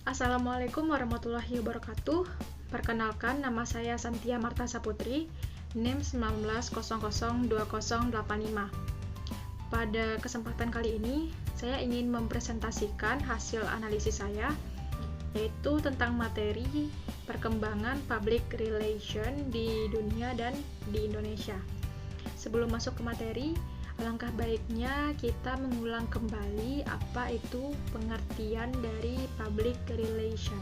Assalamualaikum warahmatullahi wabarakatuh. Perkenalkan, nama saya Santia Marta Saputri, NIM 19002085. Pada kesempatan kali ini, saya ingin mempresentasikan hasil analisis saya, yaitu tentang materi perkembangan public relation di dunia dan di Indonesia. Sebelum masuk ke materi, alangkah baiknya kita mengulang kembali apa itu pengertian dari public relation.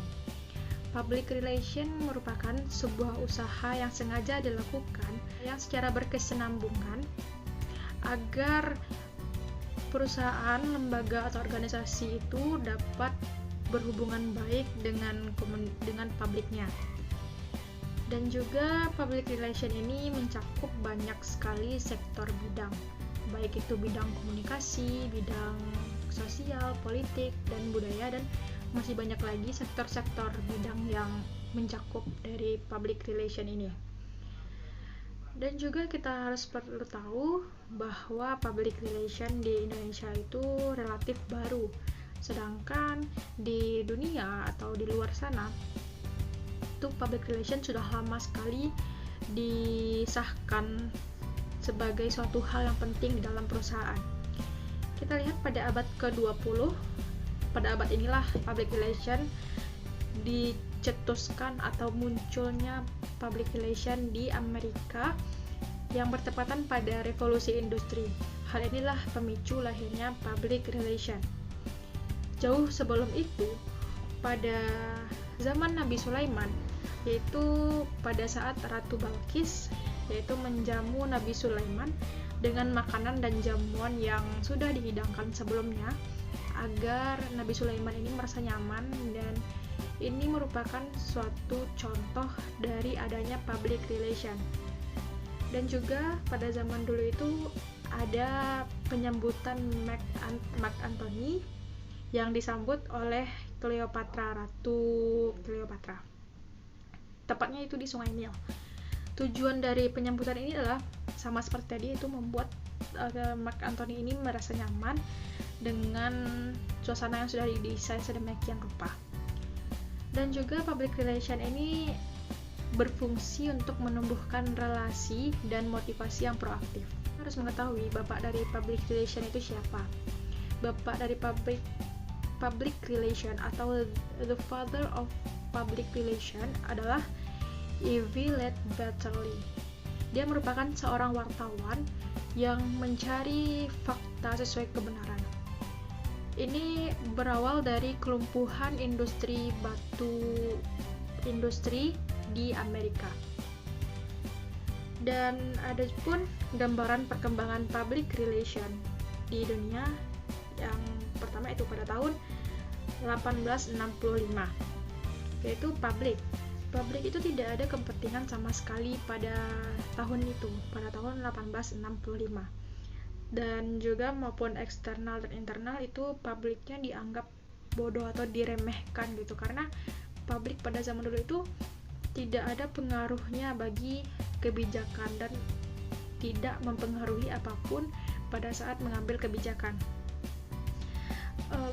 Public relation merupakan sebuah usaha yang sengaja dilakukan yang secara berkesinambungan agar perusahaan, lembaga, atau organisasi itu dapat berhubungan baik dengan publiknya. Dan juga public relation ini mencakup banyak sekali sektor bidang, baik itu bidang komunikasi, bidang sosial, politik, dan budaya, dan masih banyak lagi sektor-sektor bidang yang mencakup dari public relation ini. Dan juga kita harus perlu tahu bahwa public relation di Indonesia itu relatif baru, sedangkan di dunia atau di luar sana itu public relation sudah lama sekali disahkan sebagai suatu hal yang penting di dalam perusahaan. Kita lihat pada abad ke-20, pada abad inilah public relation dicetuskan atau munculnya public relation di Amerika yang bertepatan pada revolusi industri. Hal inilah pemicu lahirnya public relation. Jauh sebelum itu, pada zaman Nabi Sulaiman, yaitu pada saat Ratu Balkis yaitu menjamu Nabi Sulaiman dengan makanan dan jamuan yang sudah dihidangkan sebelumnya agar Nabi Sulaiman ini merasa nyaman, dan ini merupakan suatu contoh dari adanya public relation. Dan juga pada zaman dulu itu ada penyambutan Mark Antony yang disambut oleh Ratu Cleopatra. Tepatnya itu di Sungai Nil. Tujuan dari penyambutan ini adalah sama seperti tadi, itu membuat Mark Antony ini merasa nyaman dengan suasana yang sudah didesain sedemikian rupa. Dan juga public relation ini berfungsi untuk menumbuhkan relasi dan motivasi yang proaktif. Harus mengetahui bapak dari public relation itu siapa. Bapak dari public relation atau the father of public relation adalah Ivy Ledbetter-Lee. Dia merupakan seorang wartawan yang mencari fakta sesuai kebenaran. Ini berawal dari kelumpuhan industri di Amerika. Dan ada pun gambaran perkembangan public relation di dunia yang pertama itu pada tahun 1865, yaitu public itu tidak ada kepentingan sama sekali pada tahun itu, pada tahun 1865. Dan juga maupun eksternal dan internal itu publiknya dianggap bodoh atau diremehkan gitu, karena publik pada zaman dulu itu tidak ada pengaruhnya bagi kebijakan dan tidak mempengaruhi apapun pada saat mengambil kebijakan.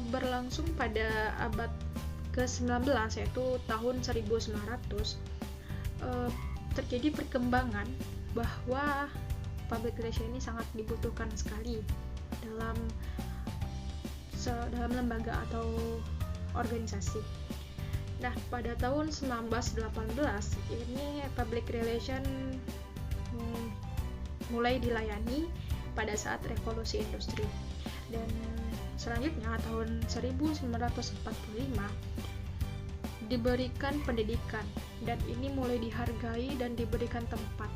Berlangsung pada abad ke-19, yaitu tahun 1900, terjadi perkembangan bahwa public relation ini sangat dibutuhkan sekali dalam lembaga atau organisasi. Nah, pada tahun 1918 ini public relation mulai dilayani pada saat revolusi industri. Dan selanjutnya tahun 1945 diberikan pendidikan, dan ini mulai dihargai dan diberikan tempat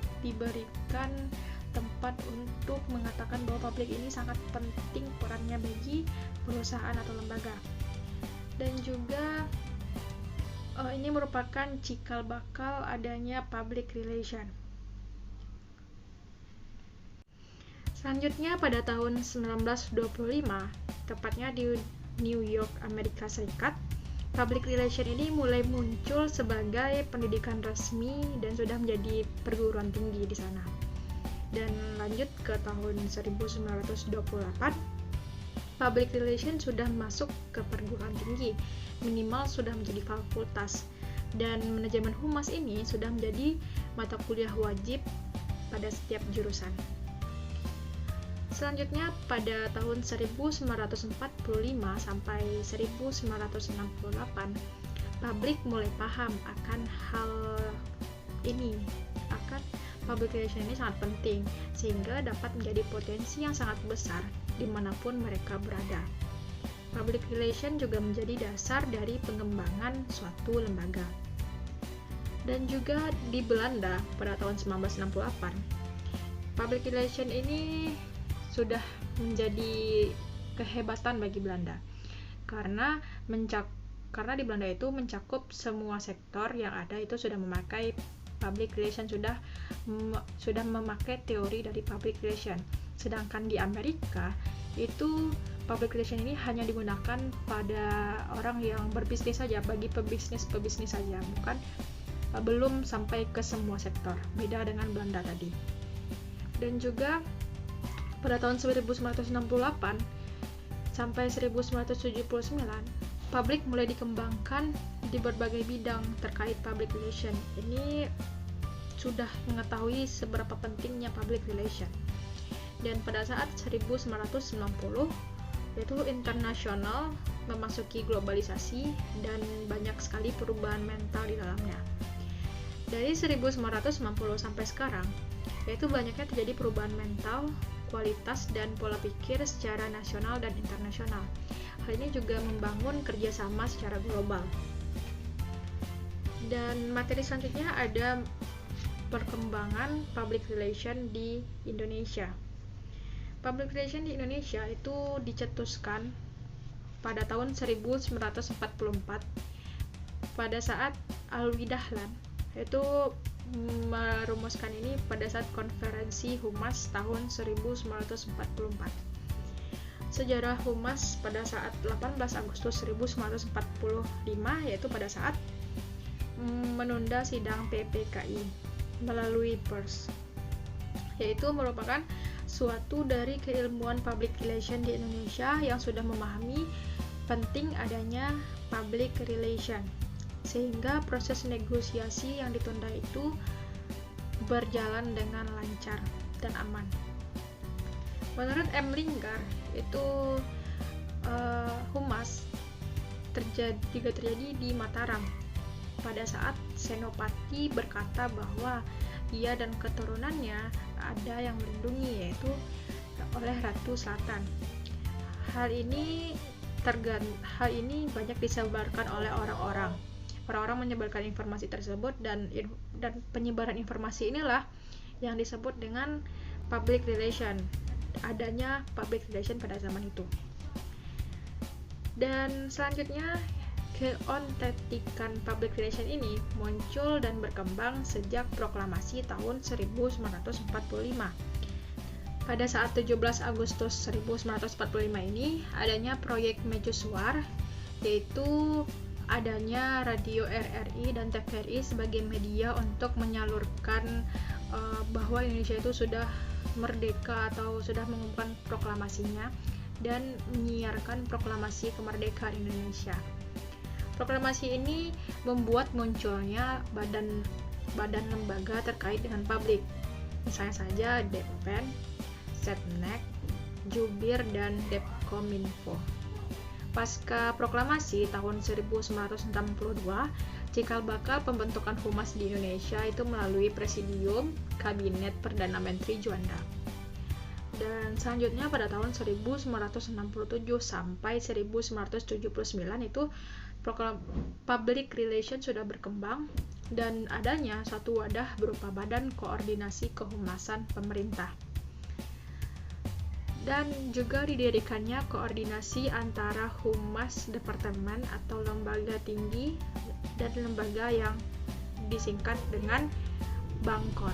untuk mengatakan bahwa publik ini sangat penting perannya bagi perusahaan atau lembaga. Dan juga ini merupakan cikal bakal adanya public relation. Selanjutnya pada tahun 1925, tepatnya di New York, Amerika Serikat, public relation ini mulai muncul sebagai pendidikan resmi dan sudah menjadi perguruan tinggi di sana. Dan lanjut ke tahun 1928, public relation sudah masuk ke perguruan tinggi minimal sudah menjadi fakultas, dan manajemen humas ini sudah menjadi mata kuliah wajib pada setiap jurusan. Selanjutnya pada tahun 1945 sampai 1968, publik mulai paham akan hal ini, akan public relation ini sangat penting, sehingga dapat menjadi potensi yang sangat besar dimanapun mereka berada. Public relation juga menjadi dasar dari pengembangan suatu lembaga. Dan juga di Belanda pada tahun 1968, public relation ini sudah menjadi kehebatan bagi Belanda karena di Belanda itu mencakup semua sektor yang ada itu sudah memakai public relation, sudah memakai teori dari public relation. Sedangkan di Amerika itu public relation ini hanya digunakan pada orang yang berbisnis saja, bagi pebisnis saja, belum sampai ke semua sektor, beda dengan Belanda tadi. Dan juga pada tahun 1968 sampai 1979, publik mulai dikembangkan di berbagai bidang terkait public relation. Ini sudah mengetahui seberapa pentingnya public relation. Dan pada saat 1990, yaitu internasional memasuki globalisasi dan banyak sekali perubahan mental di dalamnya. Dari 1990 sampai sekarang, yaitu banyaknya terjadi perubahan mental, kualitas, dan pola pikir secara nasional dan internasional. Hal ini juga membangun kerjasama secara global. Dan materi selanjutnya ada perkembangan public relation di Indonesia. Public relation di Indonesia itu dicetuskan pada tahun 1944 pada saat Alwi Dahlan itu merumuskan ini pada saat konferensi Humas tahun 1944. Sejarah Humas pada saat 18 Agustus 1945, yaitu pada saat menunda sidang PPKI melalui pers, yaitu merupakan suatu dari keilmuan public relation di Indonesia yang sudah memahami penting adanya public relation, sehingga proses negosiasi yang ditunda itu berjalan dengan lancar dan aman. Menurut M. Linggar, itu Humas terjadi di Mataram pada saat Senopati berkata bahwa ia dan keturunannya ada yang melindungi, yaitu oleh Ratu Selatan. Hal ini banyak disebarkan oleh orang-orang menyebarkan informasi tersebut, dan penyebaran informasi inilah yang disebut dengan public relation, adanya public relation pada zaman itu. Dan selanjutnya, keontentikan public relation ini muncul dan berkembang sejak proklamasi tahun 1945. Pada saat 17 Agustus 1945 ini adanya proyek mercusuar, yaitu adanya radio RRI dan TVRI sebagai media untuk menyalurkan bahwa Indonesia itu sudah merdeka atau sudah mengumumkan proklamasinya dan menyiarkan proklamasi kemerdekaan Indonesia. Proklamasi ini membuat munculnya badan lembaga terkait dengan publik, misalnya saja Deppen, Setnek, Jubir, dan Depkominfo. Pasca proklamasi tahun 1962, cikal bakal pembentukan humas di Indonesia itu melalui Presidium Kabinet Perdana Menteri Juanda. Dan selanjutnya pada tahun 1967 sampai 1979 itu public relation sudah berkembang dan adanya satu wadah berupa Badan Koordinasi Kehumasan Pemerintah. Dan juga didirikannya koordinasi antara humas departemen atau lembaga tinggi dan lembaga yang disingkat dengan Bangkor.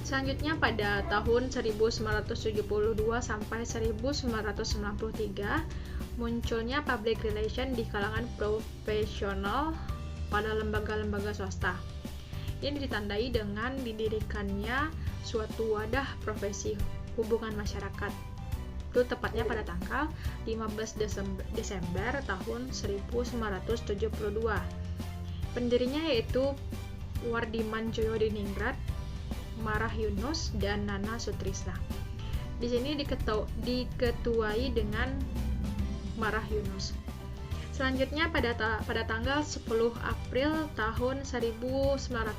Selanjutnya pada tahun 1972 sampai 1993 munculnya public relation di kalangan profesional pada lembaga-lembaga swasta. Ini ditandai dengan didirikannya suatu wadah profesi hubungan masyarakat yaitu tepatnya pada tanggal 15 Desember tahun 1972. Pendirinya yaitu Wardiman Joyodiningrat, Marah Yunus, dan Nana Sutrisna. Di sini diketuai dengan Marah Yunus. Selanjutnya pada tanggal 10 April tahun 1987,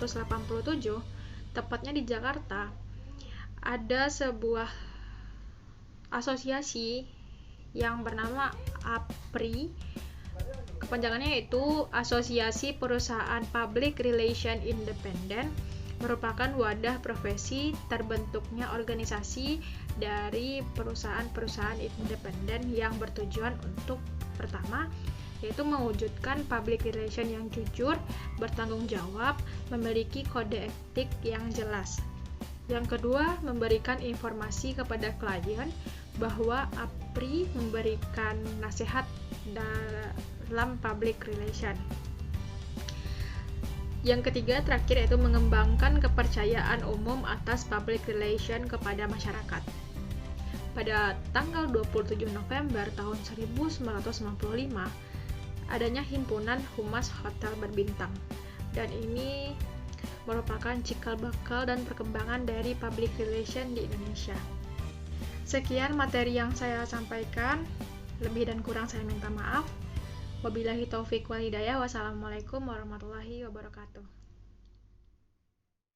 tepatnya di Jakarta, ada sebuah asosiasi yang bernama APRI. Kepanjangannya yaitu Asosiasi Perusahaan Public Relation Independen, merupakan wadah profesi terbentuknya organisasi dari perusahaan-perusahaan independen yang bertujuan untuk pertama, yaitu mewujudkan public relation yang jujur, bertanggung jawab, memiliki kode etik yang jelas. Yang kedua, memberikan informasi kepada klien bahwa APRI memberikan nasihat dalam public relation. Yang ketiga, terakhir, yaitu mengembangkan kepercayaan umum atas public relation kepada masyarakat. Pada tanggal 27 November tahun 1995, adanya Himpunan Humas Hotel Berbintang, dan ini merupakan cikal bakal dan perkembangan dari public relation di Indonesia. Sekian materi yang saya sampaikan, lebih dan kurang saya minta maaf. Wabillahi taufiq wal hidayah. Wassalamualaikum warahmatullahi wabarakatuh.